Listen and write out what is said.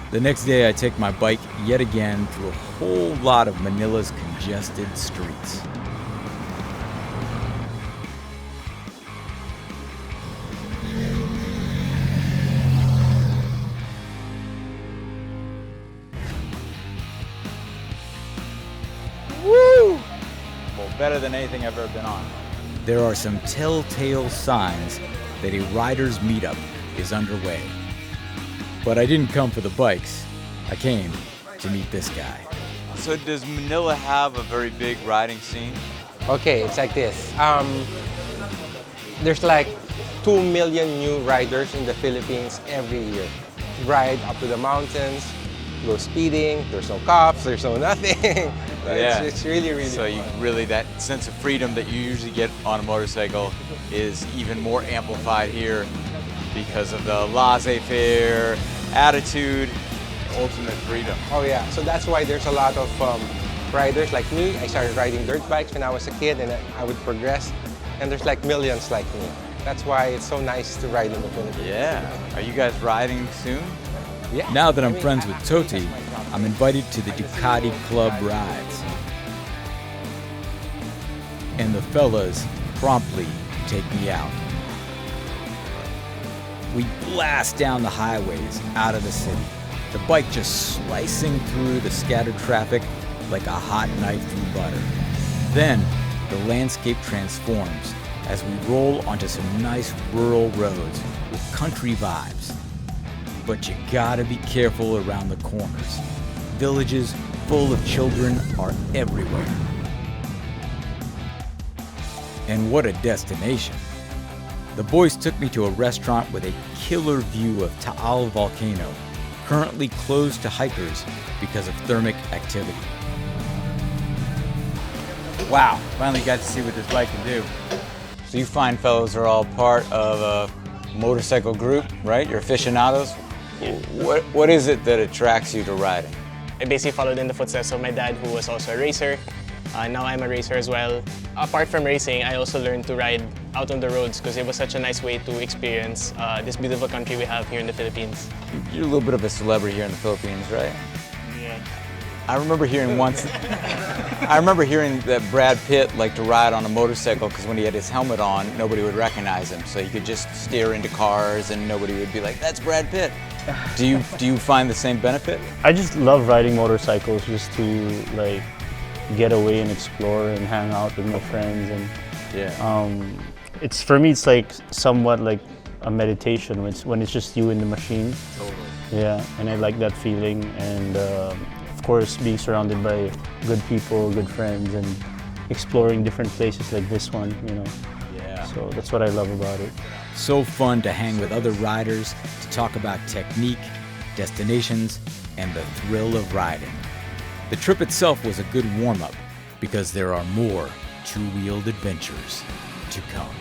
The next day I take my bike yet again through a whole lot of Manila's congested streets. Woo! Well, better than anything I've ever been on. There are some telltale signs that a riders meetup is underway. But I didn't come for the bikes. I came to meet this guy. So does Manila have a very big riding scene? Okay, it's like this. There's like 2 million new riders in the Philippines every year. Ride up to the mountains, go speeding, there's no cops, there's no nothing. Yeah. It's really So you really, that sense of freedom that you usually get on a motorcycle is even more amplified here because of the laissez-faire attitude, ultimate freedom. Oh yeah, so that's why there's a lot of riders like me. I started riding dirt bikes when I was a kid and I would progress. And there's like millions like me. That's why it's so nice to ride in the Philippines. Yeah. Are you guys riding soon? Yeah. Now that I'm friends with Toti, I'm invited to the Ducati Club rides. And the fellas promptly take me out. We blast down the highways out of the city, the bike just slicing through the scattered traffic like a hot knife through butter. Then the landscape transforms as we roll onto some nice rural roads with country vibes. But you gotta be careful around the corners. Villages full of children are everywhere. And what a destination. The boys took me to a restaurant with a killer view of Taal Volcano, currently closed to hikers because of thermic activity. Wow, finally got to see what this bike can do. So you fine fellows are all part of a motorcycle group, right? You're aficionados? Yeah. What is it that attracts you to riding? I basically followed in the footsteps of my dad, who was also a racer. Now I'm a racer as well. Apart from racing, I also learned to ride out on the roads because it was such a nice way to experience this beautiful country we have here in the Philippines. You're a little bit of a celebrity here in the Philippines, right? Yeah. I remember hearing once, that Brad Pitt liked to ride on a motorcycle because when he had his helmet on, nobody would recognize him. So you could just steer into cars and nobody would be like, that's Brad Pitt. Do you find the same benefit? I just love riding motorcycles just to like get away and explore and hang out with my friends, and it's for me it's like somewhat like a meditation when it's just you in the machine. Totally. Yeah, and I like that feeling, and of course being surrounded by good people, good friends, and exploring different places like this one, you know. Yeah. So that's what I love about it. So fun to hang with other riders, to talk about technique, destinations, and the thrill of riding. The trip itself was a good warm-up because there are more two-wheeled adventures to come.